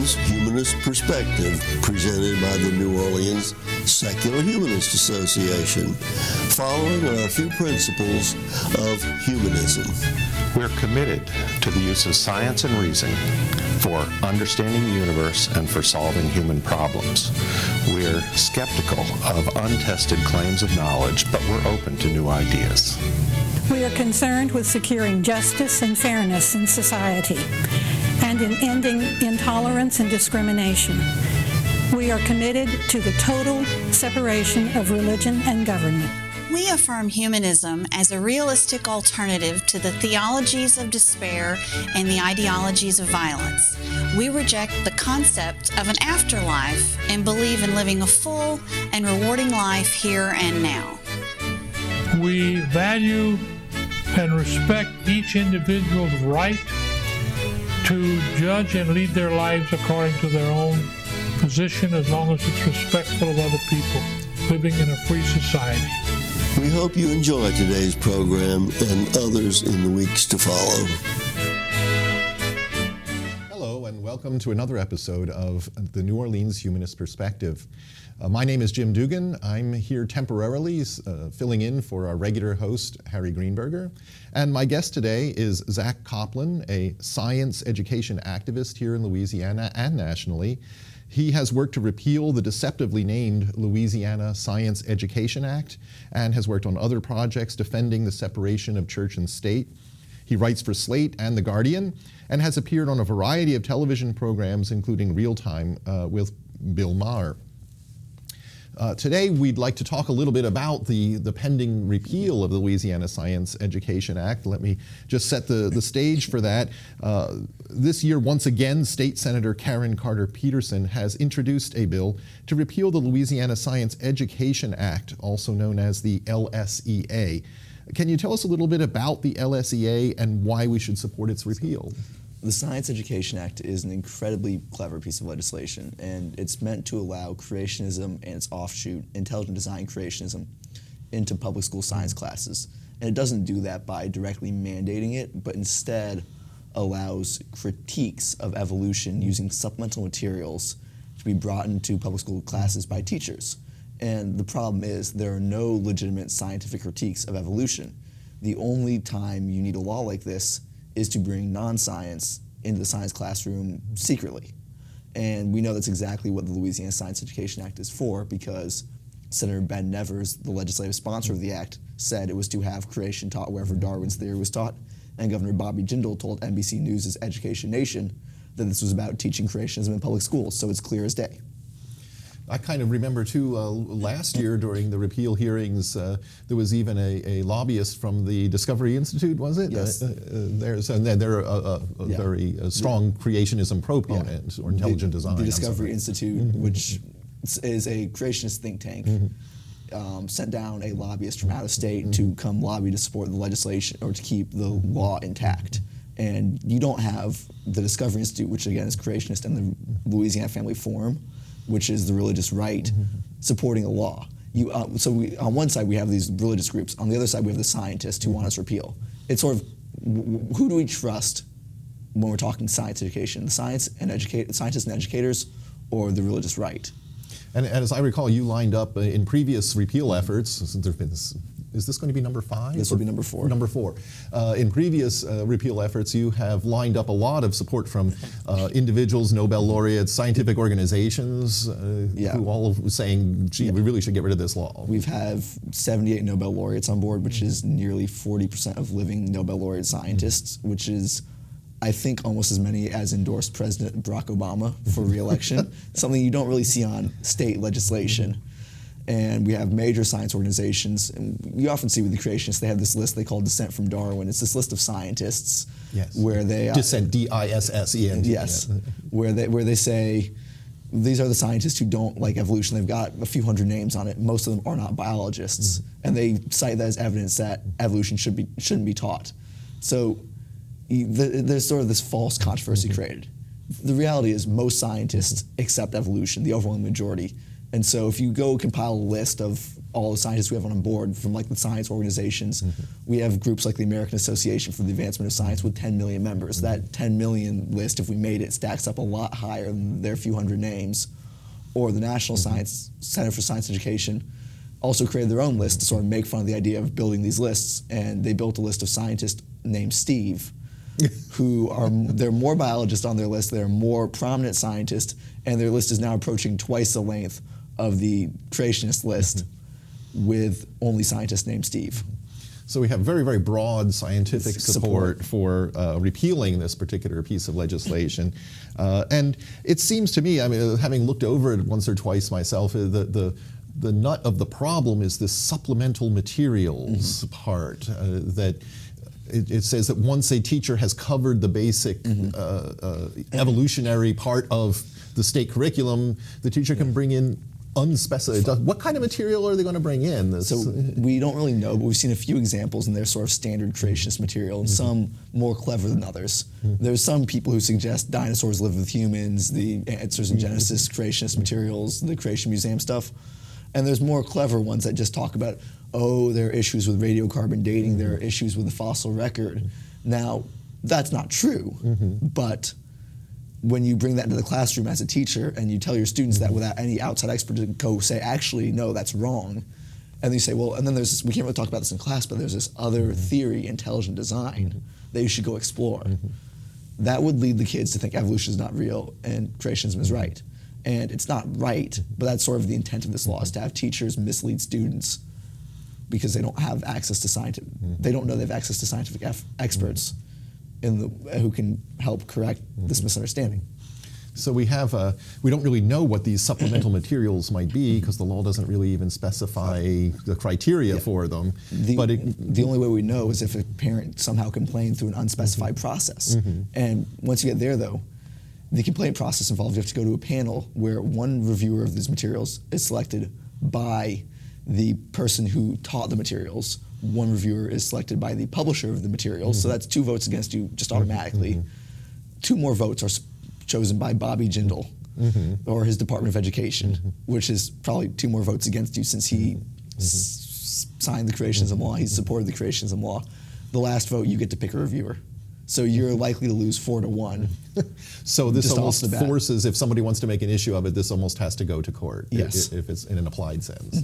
Orleans Humanist Perspective, presented by the New Orleans Secular Humanist Association, following our few principles of humanism. We're committed to the use of science and reason for understanding the universe and for solving human problems. We're skeptical of untested claims of knowledge, but we're open to new ideas. We are concerned with securing justice and fairness in society and in ending intolerance and discrimination. We are committed to the total separation of religion and government. We affirm humanism as a realistic alternative to the theologies of despair and the ideologies of violence. We reject the concept of an afterlife and believe in living a full and rewarding life here and now. We value and respect each individual's right to judge and lead their lives according to their own position, as long as it's respectful of other people living in a free society. We hope you enjoy today's program and others in the weeks to follow. Hello, and welcome to another episode of the New Orleans Humanist Perspective. My name is Jim Dugan. I'm here temporarily filling in for our regular host, Harry Greenberger. And my guest today is Zack Kopplin, a science education activist here in Louisiana and nationally. He has worked to repeal the deceptively named Louisiana Science Education Act and has worked on other projects defending the separation of church and state. He writes for Slate and The Guardian and has appeared on a variety of television programs, including Real Time with Bill Maher. Today, we'd like to talk a little bit about the pending repeal of the Louisiana Science Education Act. Let me just set the stage for that. This year, once again, State Senator Karen Carter Peterson has introduced a bill to repeal the Louisiana Science Education Act, also known as the LSEA. Can you tell us a little bit about the LSEA and why we should support its repeal? The Science Education Act is an incredibly clever piece of legislation, and it's meant to allow creationism and its offshoot, intelligent design creationism, into public school science classes. And it doesn't do that by directly mandating it, but instead allows critiques of evolution using supplemental materials to be brought into public school classes by teachers. And the problem is there are no legitimate scientific critiques of evolution. The only time you need a law like this is to bring non-science into the science classroom secretly. And we know that's exactly what the Louisiana Science Education Act is for, because Senator Ben Nevers, the legislative sponsor of the act, said it was to have creation taught wherever Darwin's theory was taught. And Governor Bobby Jindal told NBC News' Education Nation that this was about teaching creationism in public schools, so it's clear as day. I kind of remember, too, last year during the repeal hearings, there was even a lobbyist from the Discovery Institute, was it? Yes. They're a very strong creationism proponent, or intelligent design. The Discovery Institute, which is a creationist think tank, sent down a lobbyist from out of state to come lobby to support the legislation or to keep the law intact. And you don't have the Discovery Institute, which again is creationist, and the Louisiana Family Forum, which is the religious right, supporting a law. On one side we have these religious groups, on the other side we have the scientists who want us to repeal. It's sort of, who do we trust when we're talking science education? The scientists and educators, or the religious right? And as I recall, you lined up in previous repeal efforts, there've been, is this going to be number 5? This will be number 4. Number 4. In previous repeal efforts, you have lined up a lot of support from individuals, Nobel laureates, scientific organizations, who all were saying, gee, we really should get rid of this law. We have 78 Nobel laureates on board, which is nearly 40% of living Nobel laureate scientists, which is, I think, almost as many as endorsed President Barack Obama for re-election, something you don't really see on state legislation. And we have major science organizations, and you often see with the creationists, they have this list they call Descent from Darwin. It's this list of scientists where they... Descent, D-I-S-S-E-N. Yes, where they say, these are the scientists who don't like evolution. They've got a few hundred names on it. Most of them are not biologists. And they cite that as evidence that evolution shouldn't be taught. So there's sort of this false controversy created. The reality is most scientists accept evolution, the overwhelming majority. And so if you go compile a list of all the scientists we have on board from like the science organizations. We have groups like the American Association for the Advancement of Science with 10 million members. That 10 million list, if we made it, stacks up a lot higher than their few hundred names. Or the National Science Center for Science Education also created their own list to sort of make fun of the idea of building these lists. And they built a list of scientists named Steve, who are, there are more biologists on their list, there are more prominent scientists, and their list is now approaching twice the length of the creationist list with only scientists named Steve. So we have very, very broad scientific support for repealing this particular piece of legislation. And it seems to me, I mean, having looked over it once or twice myself, the nut of the problem is this supplemental materials part that it says that once a teacher has covered the basic evolutionary part of the state curriculum, the teacher can bring in unspecified. What kind of material are they going to bring in? So we don't really know, but we've seen a few examples, and they're sort of standard creationist material, and some more clever than others. There's some people who suggest dinosaurs live with humans, the Answers in Genesis creationist materials, the Creation Museum stuff. And there's more clever ones that just talk about, oh, there are issues with radiocarbon dating, there are issues with the fossil record. Now, that's not true, but when you bring that into the classroom as a teacher and you tell your students that without any outside expert to go say, actually, no, that's wrong, and then you say, well, and then there's this, we can't really talk about this in class, but there's this other theory, intelligent design, that you should go explore. That would lead the kids to think evolution is not real and creationism is right. And it's not right, but that's sort of the intent of this law, is to have teachers mislead students because they don't have access to scientific, they don't know they have access to scientific experts who can help correct this misunderstanding. So we have, we don't really know what these supplemental materials might be because the law doesn't really even specify the criteria for them. The only way we know is if a parent somehow complained through an unspecified process. And once you get there though, the complaint process involves you have to go to a panel where one reviewer of these materials is selected by the person who taught the materials. One reviewer is selected by the publisher of the materials, so that's 2 votes against you just automatically. 2 more votes are chosen by Bobby Jindal or his Department of Education, which is probably 2 more votes against you since he signed the creationism law, he supported the creationism law. The last vote, you get to pick a reviewer. So you're likely to lose 4-1. So this almost forces, if somebody wants to make an issue of it, this almost has to go to court. Yes. If it's in an applied sense.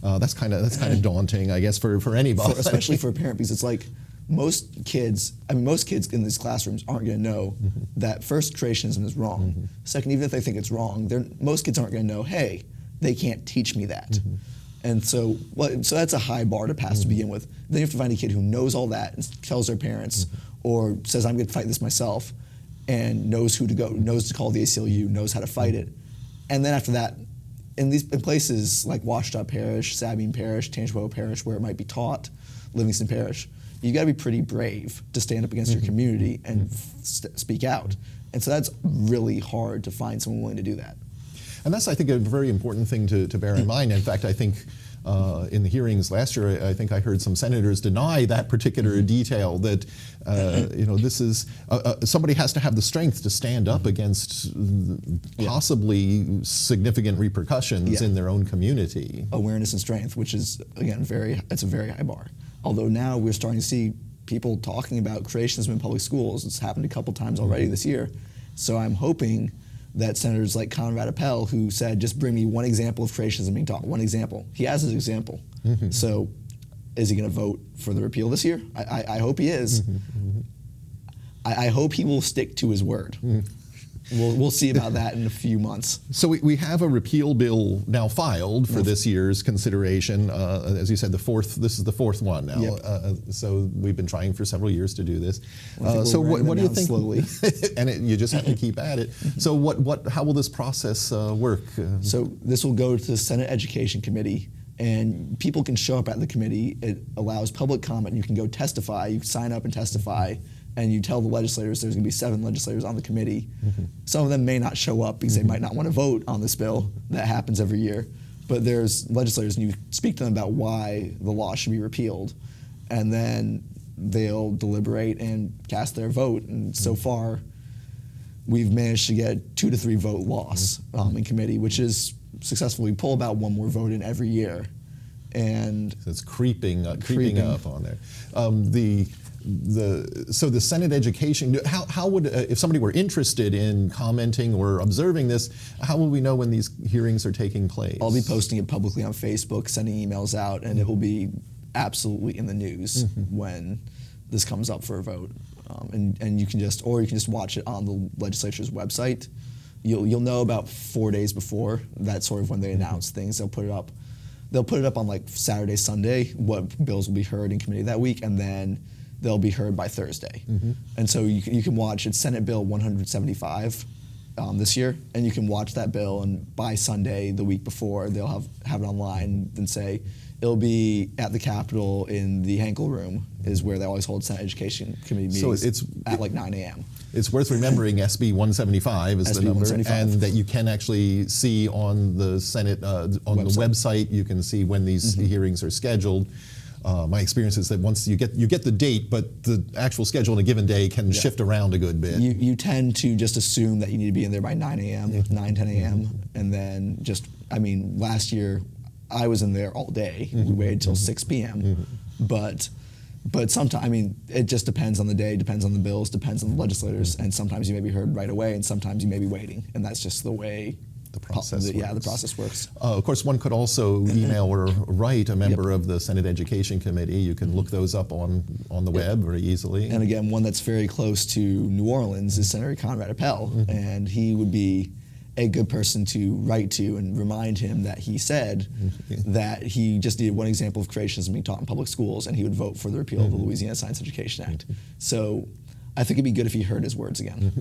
That's kind of daunting, I guess, for anybody. Especially for a parent, because it's like most kids in these classrooms aren't going to know that first, creationism is wrong. Second, even if they think it's wrong, most kids aren't going to know, hey, they can't teach me that. And so that's a high bar to pass to begin with. Then you have to find a kid who knows all that and tells their parents or says, I'm going to fight this myself, and knows who to go, knows to call the ACLU, knows how to fight it. And then after that, in places like Washita Parish, Sabine Parish, Tangipahoa Parish, where it might be taught, Livingston Parish, you got to be pretty brave to stand up against your community and speak out. And so that's really hard to find someone willing to do that. And that's, I think, a very important thing to bear in mind. In fact, I think in the hearings last year, I think I heard some senators deny that particular detail, that this is somebody has to have the strength to stand up against possibly significant repercussions in their own community. Awareness and strength, which is, again, it's a very high bar. Although now we're starting to see people talking about creationism in public schools. It's happened a couple times already this year. So I'm hoping that senators like Conrad Appel, who said, just bring me one example of creationism being taught, one example. He has his example. So is he going to vote for the repeal this year? I hope he is. I hope he will stick to his word. We'll see about that in a few months. So we have a repeal bill now filed for this year's consideration. As you said, this is the 4th one now. Yep. So we've been trying for several years to do this. So what do you think? Slowly. And you just have to keep at it. So how will this process work? So this will go to the Senate Education Committee, and people can show up at the committee. It allows public comment. You can go testify. You can sign up and testify. And you tell the legislators there's going to be 7 legislators on the committee. Some of them may not show up because they might not want to vote on this bill. That happens every year. But there's legislators, and you speak to them about why the law should be repealed. And then they'll deliberate and cast their vote. And so far, we've managed to get 2 to 3 vote loss in committee, which is successful. We pull about 1 more vote in every year. And So it's creeping up on there. So the Senate Education, how would, if somebody were interested in commenting or observing this, how will we know when these hearings are taking place? I'll be posting it publicly on Facebook, sending emails out, and it will be absolutely in the news when this comes up for a vote. And you can just watch it on the legislature's website. You'll know about 4 days before. That's sort of when they announce things. They'll put it up on like Saturday, Sunday, what bills will be heard in committee that week, and then they'll be heard by Thursday. And so you can watch, it's Senate Bill 175 this year, and you can watch that bill, and by Sunday, the week before, they'll have it online and say, it'll be at the Capitol in the Henkel Room, is where they always hold Senate Education Committee meetings at like 9 a.m. It's worth remembering SB 175 is the number, and that you can actually see on the Senate, on the website, you can see when these hearings are scheduled. My experience is that once you get the date, but the actual schedule on a given day can shift around a good bit. You tend to just assume that you need to be in there by 9 a.m., 9, 10 a.m., and then last year I was in there all day. We waited till 6 p.m., but sometimes, it just depends on the day, depends on the bills, depends on the legislators, and sometimes you may be heard right away, and sometimes you may be waiting, and that's just the way the process works. Yeah, the process works. Of course, one could also email or write a member of the Senate Education Committee. You can look those up on the web very easily. And again, one that's very close to New Orleans is Senator Conrad Appel, and he would be a good person to write to and remind him that he said that he just needed one example of creationism being taught in public schools, and he would vote for the repeal of the Louisiana Science Education Act. So I think it'd be good if he heard his words again.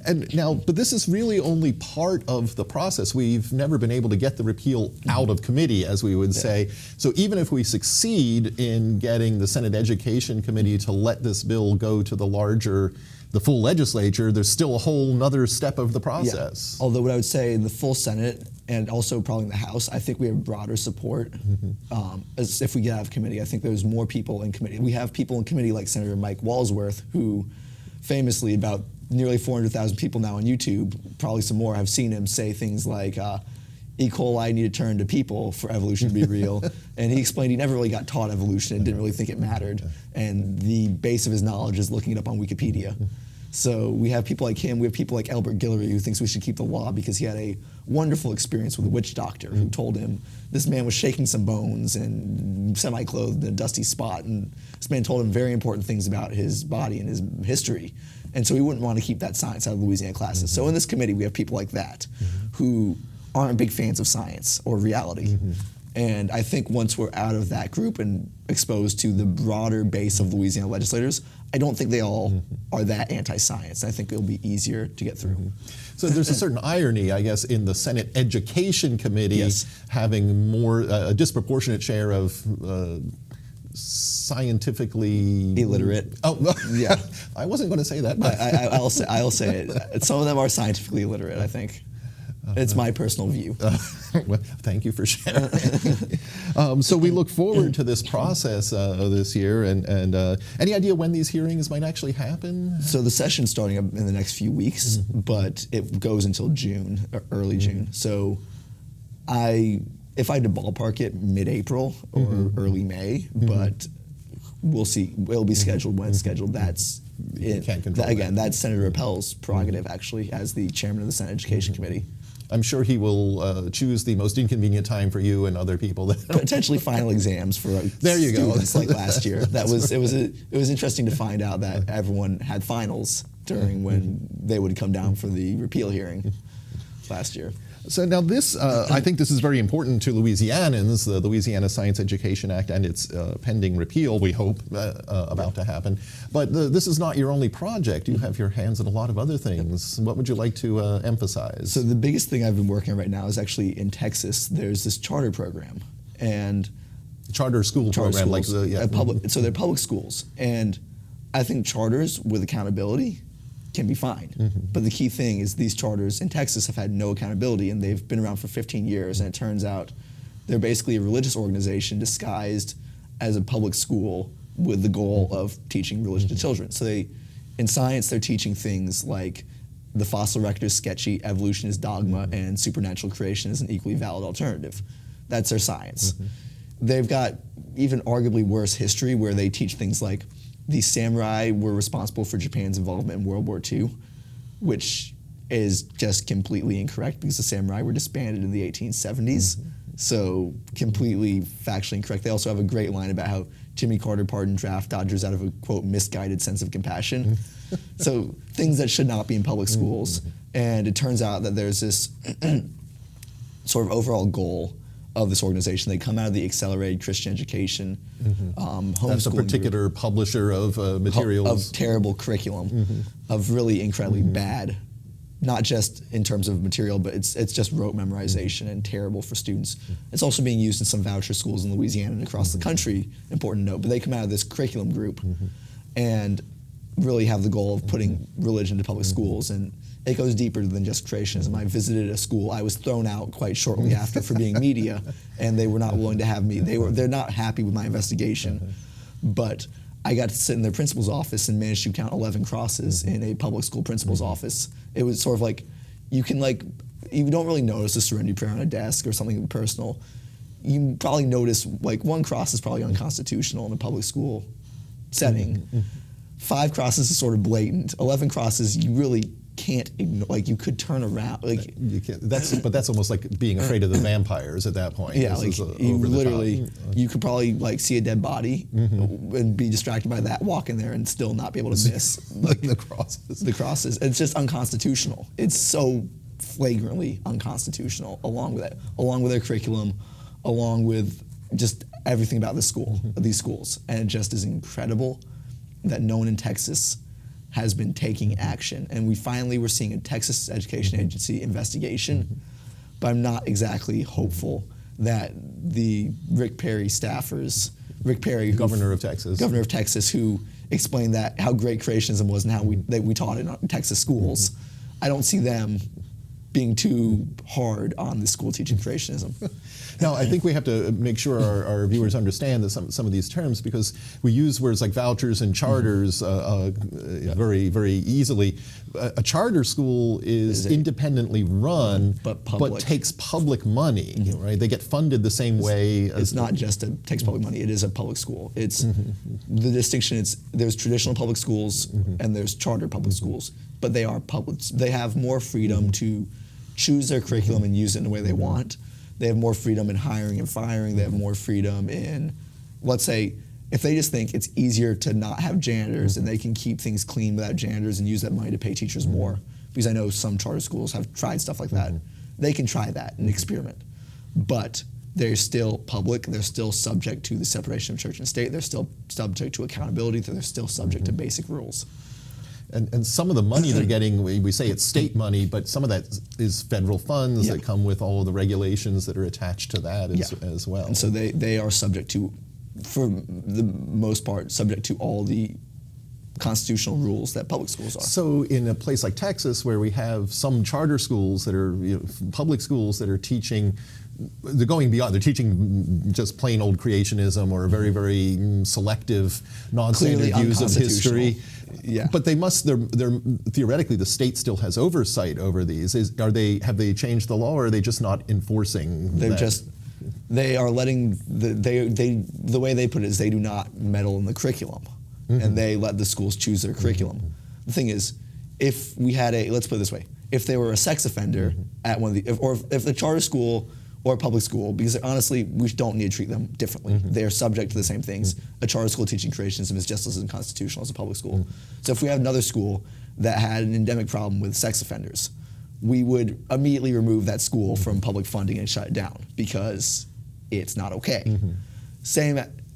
And now, but this is really only part of the process. We've never been able to get the repeal out of committee, as we would say. So even if we succeed in getting the Senate Education Committee to let this bill go to the full legislature, there's still a whole nother step of the process. Although what I would say in the full Senate and also probably in the House, I think we have broader support as if we get out of committee. I think there's more people in committee. We have people in committee like Senator Mike Walsworth, who famously, about nearly 400,000 people now on YouTube, probably some more, have seen him say things like, E. coli need to turn to people for evolution to be real. And he explained he never really got taught evolution and didn't really think it mattered. And the base of his knowledge is looking it up on Wikipedia. So we have people like him. We have people like Albert Guillory, who thinks we should keep the law because he had a wonderful experience with a witch doctor who told him this man was shaking some bones and semi-clothed in a dusty spot. And this man told him very important things about his body and his history. And so we wouldn't want to keep that science out of Louisiana classes. So in this committee, we have people like that who aren't big fans of science or reality. And I think once we're out of that group and exposed to the broader base of Louisiana legislators, I don't think they all are that anti-science. I think it'll be easier to get through. So there's a certain irony, I guess, in the Senate Education Committee having a disproportionate share of scientifically illiterate. Oh, yeah. I wasn't going to say that, but I'll say it. Some of them are scientifically illiterate, I think. It's my personal view. Well, thank you for sharing. So we look forward to this process this year. And any idea when these hearings might actually happen? So the session's starting up in the next few weeks, but it goes until June, early June. So if I had to ballpark it, mid-April or early May, but we'll see. It'll be scheduled when it's scheduled. That's it. Can't control Again, that's Senator Appel's prerogative, actually, as the chairman of the Senate Education Committee. I'm sure he will choose the most inconvenient time for you and other people. Potentially final exams for there you students like last year. It was interesting to find out that everyone had finals during when they would come down for the repeal hearing last year. So now this, I think this is very important to Louisianans, the Louisiana Science Education Act and its pending repeal, we hope, about to happen. But this is not your only project. You have your hands in a lot of other things. What would you like to emphasize? So the biggest thing I've been working on right now is actually in Texas. There's this charter program. And charter school program. Schools, so they're public schools. And I think charters with accountability can be fine. But the key thing is these charters in Texas have had no accountability, and they've been around for 15 years, and it turns out they're basically a religious organization disguised as a public school with the goal of teaching religion to children. So in science, they're teaching things like the fossil record is sketchy, evolution is dogma, and supernatural creation is an equally valid alternative. That's their science. They've got even arguably worse history where they teach things like the samurai were responsible for Japan's involvement in World War II, which is just completely incorrect because the samurai were disbanded in the 1870s. So completely factually incorrect. They also have a great line about how Jimmy Carter pardoned draft dodgers out of a, quote, misguided sense of compassion. So things that should not be in public schools. And it turns out that there's this sort of overall goal of this organization. They come out of the accelerated Christian education homeschooling That's a particular group publisher of materials. of terrible curriculum, of really incredibly bad, not just in terms of material, but it's just rote memorization and terrible for students. It's also being used in some voucher schools in Louisiana and across the country, important to note. But they come out of this curriculum group and really have the goal of putting religion to public schools. And it goes deeper than just creationism. I visited a school. I was thrown out quite shortly after for being media, and they were not willing to have me. They're not happy with my investigation. But I got to sit in their principal's office and managed to count 11 crosses in a public school principal's office. It was sort of like, you don't really notice a serenity prayer on a desk or something personal. You probably notice like one cross is probably unconstitutional in a public school setting. 5 crosses is sort of blatant. 11 crosses you really can't ignore. Like you could turn around. Like you can't. But that's almost like being afraid of the vampires at that point. Yeah, like you literally, you could probably like see a dead body and be distracted by that, walk in there and still not be able to miss like the crosses. The crosses. It's just unconstitutional. It's so flagrantly unconstitutional. Along with it, along with their curriculum, along with just everything about the school, these schools, and it just is incredible that no one in Texas has been taking action. And we finally were seeing a Texas Education Agency investigation, but I'm not exactly hopeful that the Rick Perry staffers, Governor of Texas, who explained that how great creationism was and how we taught it in Texas schools, I don't see them being too hard on the school teaching creationism. Now, I think we have to make sure our viewers understand that some of these terms, because we use words like vouchers and charters very, very easily. A charter school is independently run, but takes public money, right? They get funded the same way. It's not just takes public money. It is a public school. It's the distinction. There's traditional public schools and there's charter public schools, but they are public. They have more freedom to choose their curriculum and use it in the way they want. They have more freedom in hiring and firing. They have more freedom in, let's say, if they just think it's easier to not have janitors and they can keep things clean without janitors and use that money to pay teachers more, because I know some charter schools have tried stuff like that. They can try that and experiment. But they're still public. They're still subject to the separation of church and state. They're still subject to accountability. They're still subject to basic rules. And some of the money they're getting, we say it's state money, but some of that is federal funds that come with all of the regulations that are attached to that as well. And so they are subject to, for the most part, subject to all the constitutional rules that public schools are. So in a place like Texas, where we have some charter schools that are public schools that are teaching, they're going beyond. They're teaching just plain old creationism or very, very selective, non-standard views of history. Yeah. But they must. They're theoretically, the state still has oversight over these. Have they changed the law, or are they just not enforcing? They are letting the way they put it is they do not meddle in the curriculum, and they let the schools choose their curriculum. The thing is, if we had let's put it this way, if they were a sex offender at one of if the charter school or a public school, because honestly, we don't need to treat them differently. They are subject to the same things. A charter school teaching creationism is just as unconstitutional as a public school. So if we have another school that had an endemic problem with sex offenders, we would immediately remove that school from public funding and shut it down because it's not okay.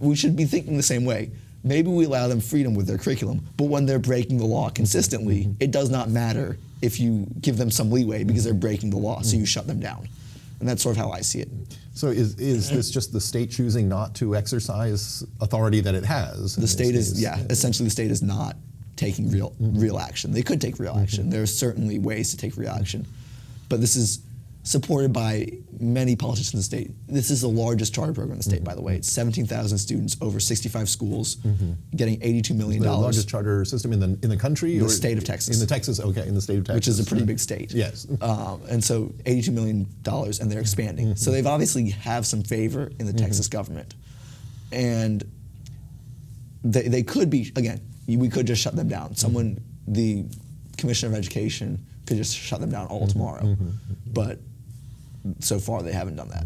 We should be thinking the same way. Maybe we allow them freedom with their curriculum, but when they're breaking the law consistently, it does not matter if you give them some leeway because they're breaking the law, so you shut them down. And that's sort of how I see it. So is this just the state choosing not to exercise authority that it has? The state essentially the state is not taking real action. They could take real action. There are certainly ways to take real action. But this is supported by many politicians in the state. This is the largest charter program in the state, by the way. It's 17,000 students, over 65 schools, getting $82 million. The largest charter system in the country? In the state of Texas. In the Texas, okay, in the state of Texas. Which is a pretty big state. Yes. And so $82 million, and they're expanding. So they've obviously have some favor in the Texas government. And they could be, again, we could just shut them down. The Commissioner of Education could just shut them down all tomorrow. But so far they haven't done that.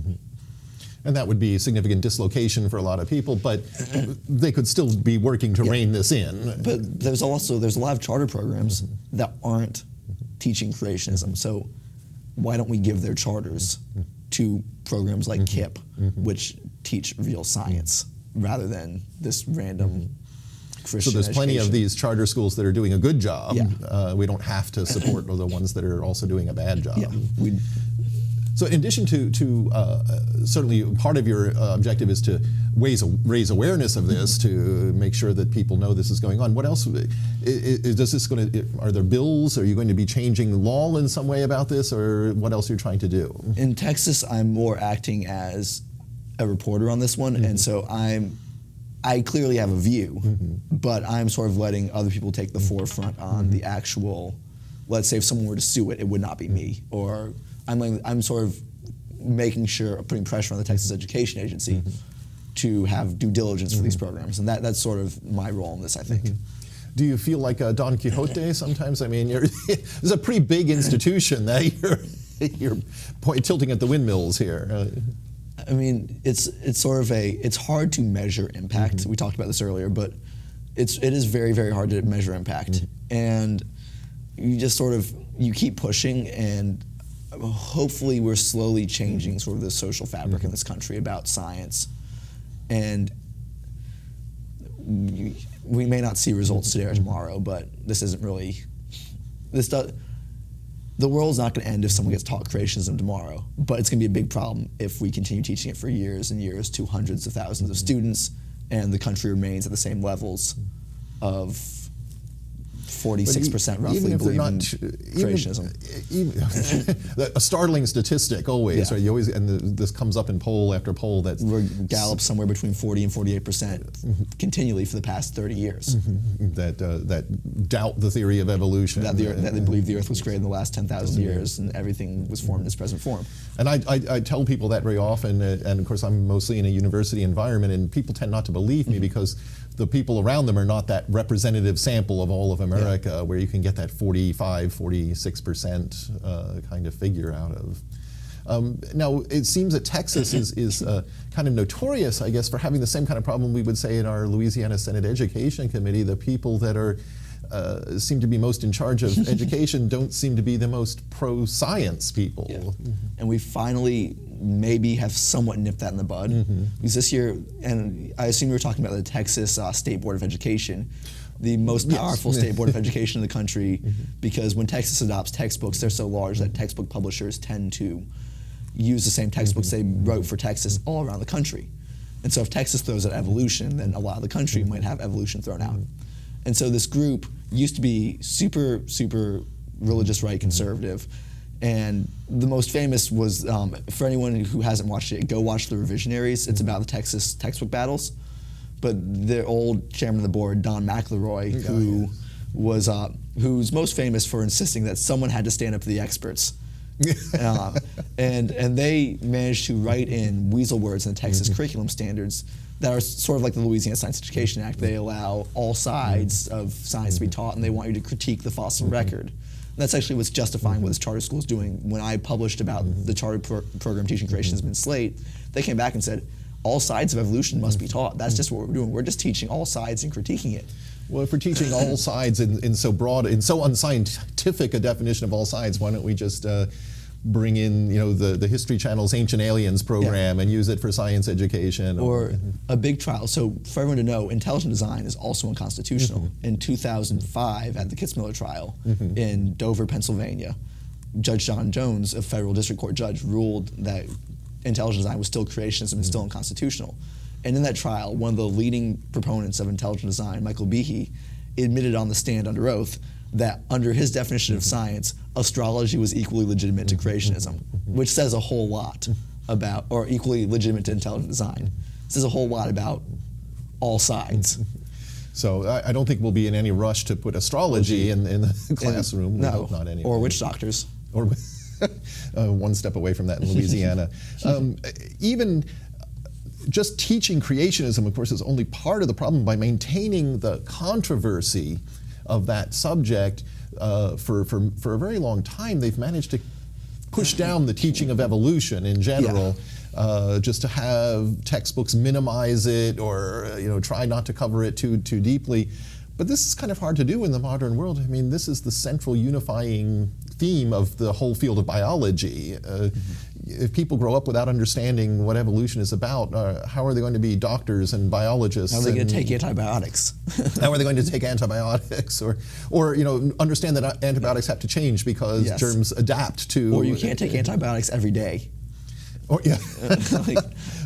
And that would be significant dislocation for a lot of people, but they could still be working to rein this in. But there's a lot of charter programs that aren't teaching creationism. So why don't we give their charters to programs like KIP, which teach real science, rather than this random Christian So there's plenty education. of these charter schools that are doing a good job. We don't have to support the ones that are also doing a bad job. So in addition to certainly part of your objective is to raise awareness of this, to make sure that people know this is going on. What else are there bills? Are you going to be changing the law in some way about this, or what else are you trying to do? In Texas, I'm more acting as a reporter on this one, and so I clearly have a view, but I'm sort of letting other people take the forefront on the actual, let's say if someone were to sue it, it would not be me. Or I'm sort of making sure, putting pressure on the Texas Education Agency to have due diligence for these programs. And that's sort of my role in this, I think. Do you feel like Don Quixote sometimes? I mean, it's a pretty big institution that you're tilting at the windmills here. I mean, it's hard to measure impact. We talked about this earlier, but it is very, very hard to measure impact. And you just you keep pushing, and hopefully we're slowly changing sort of the social fabric in this country about science. And we may not see results today or tomorrow, but the world's not going to end if someone gets taught creationism tomorrow, but it's going to be a big problem if we continue teaching it for years and years to hundreds of thousands of students, and the country remains at the same levels of 46% roughly believe in creationism. A startling statistic always. Right? You always, and this comes up in poll after poll. We're Gallup somewhere between 40 and 48% continually for the past 30 years. That doubt the theory of evolution. That they believe the Earth was created in the last 10,000 years and everything was formed in its present form. And I tell people that very often, and of course I'm mostly in a university environment, and people tend not to believe me because the people around them are not that representative sample of all of America, where you can get that 45, 46% kind of figure out of. Now, it seems that Texas is kind of notorious, I guess, for having the same kind of problem we would say in our Louisiana Senate Education Committee. The people that seem to be most in charge of education don't seem to be the most pro-science people. And we finally maybe have somewhat nipped that in the bud. Because this year, and I assume you were talking about the Texas State Board of Education, the most powerful state board of education in the country, because when Texas adopts textbooks, they're so large that textbook publishers tend to use the same textbooks they wrote for Texas all around the country. And so if Texas throws out evolution, then a lot of the country might have evolution thrown out. And so this group used to be super, super religious right conservative. And the most famous was, for anyone who hasn't watched it, go watch The Revisionaries. It's about the Texas textbook battles. But their old chairman of the board, Don McElroy, who's most famous for insisting that someone had to stand up to the experts. And they managed to write in weasel words in the Texas curriculum standards that are sort of like the Louisiana Science Education Act. They allow all sides of science to be taught, and they want you to critique the fossil record. And that's actually what's justifying what this charter school is doing. When I published about the charter program teaching creationism in Slate, they came back and said, all sides of evolution must be taught. That's just what we're doing. We're just teaching all sides and critiquing it. Well, if we're teaching all sides in so broad, in so unscientific a definition of all sides, why don't we just bring in, the History Channel's Ancient Aliens program and use it for science education? Or a big trial. So for everyone to know, intelligent design is also unconstitutional. In 2005, at the Kitzmiller trial in Dover, Pennsylvania, Judge John Jones, a federal district court judge, ruled that intelligent design was still creationism and still unconstitutional. And in that trial, one of the leading proponents of intelligent design, Michael Behe, admitted on the stand under oath that under his definition of science, astrology was equally legitimate to creationism, which says a whole lot about, or equally legitimate to intelligent design. It says a whole lot about all sides. So I don't think we'll be in any rush to put astrology in the classroom. No, not anyway. or witch doctors. Or one step away from that in Louisiana. Even just teaching creationism, of course, is only part of the problem. By maintaining the controversy of that subject for a very long time, they've managed to push down the teaching of evolution in general. Just to have textbooks minimize it, or try not to cover it too deeply. But this is kind of hard to do in the modern world. I mean, this is the central unifying theme of the whole field of biology. If people grow up without understanding what evolution is about, how are they going to be doctors and biologists? How are they going to take antibiotics? How are they going to take antibiotics, or understand that antibiotics have to change because germs adapt to? Or you can't take antibiotics every day. Or,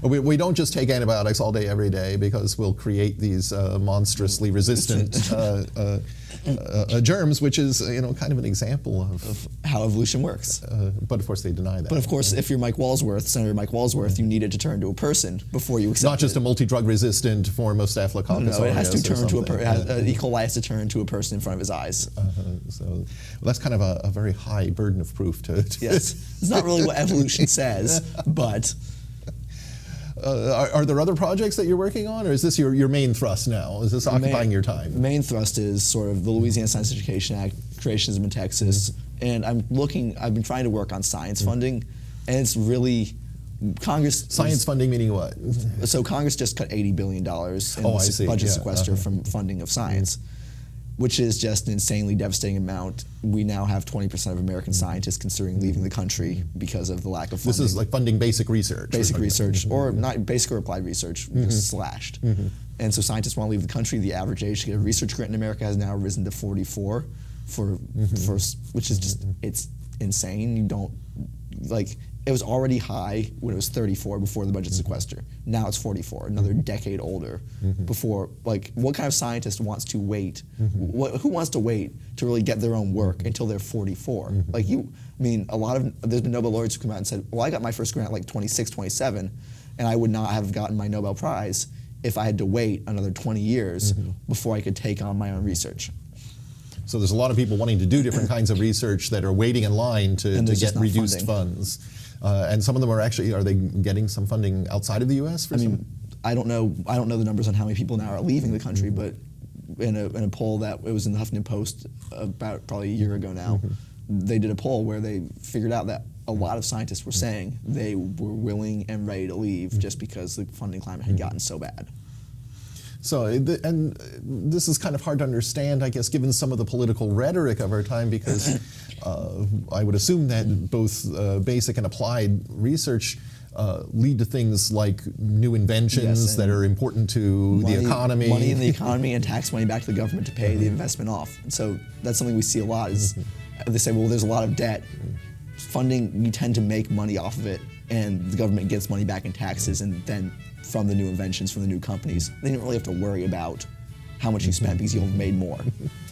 we don't just take antibiotics all day, every day, because we'll create these monstrously resistant germs, which is kind of an example of how evolution works. But of course they deny that. But of course, if you're Senator Mike Walsworth, you needed to turn to a person before you accept not just a multi-drug resistant form of Staphylococcus aureus. No, it has to turn to E. coli has to turn to a person in front of his eyes. So that's kind of a very high burden of proof to yes, it's not really what evolution says, but. Are there other projects that you're working on, or is this your main thrust now? Is this occupying your time? Main thrust is sort of the Louisiana Science Education Act, creationism in Texas, and I've been trying to work on science funding, and it's really, Science funding meaning what? So Congress just cut $80 billion in the budget sequester from funding of science, which is just an insanely devastating amount. We now have 20% of American scientists considering leaving the country because of the lack of funding. This is like funding basic research. Basic research, or not basic or applied research, slashed. And so scientists want to leave the country. The average age to get a research grant in America has now risen to 44, which is just, it's insane. You don't, it was already high when it was 34 before the budget sequester. Now it's 44, another decade older. Before, what kind of scientist wants to wait? Who wants to wait to really get their own work until they're 44? There's been Nobel laureates who come out and said, well, I got my first grant at 26, 27, and I would not have gotten my Nobel Prize if I had to wait another 20 years before I could take on my own research. So there's a lot of people wanting to do different kinds of research that are waiting in line to get reduced funds. And some of them are they getting some funding outside of the U.S. I don't know the numbers on how many people now are leaving the country, but in a poll that it was in the Huffington Post about probably a year ago now, they did a poll where they figured out that a lot of scientists were saying they were willing and ready to leave just because the funding climate had gotten so bad. So, and this is kind of hard to understand, I guess, given some of the political rhetoric of our time, because I would assume that both basic and applied research lead to things like new inventions that are important to the economy. Money in the economy and tax money back to the government to pay the investment off. And so that's something we see a lot is they say, well, there's a lot of debt. Funding, you tend to make money off of it, and the government gets money back in taxes, and then from the new inventions, from the new companies, they don't really have to worry about how much you spent because you've made more.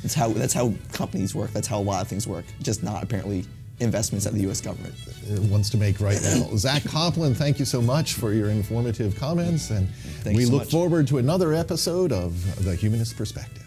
That's how companies work. That's how a lot of things work. Just not apparently investments at the U.S. government. It wants to make right now. Zack Kopplin, thank you so much for your informative comments, and we look forward to another episode of The Humanist Perspective.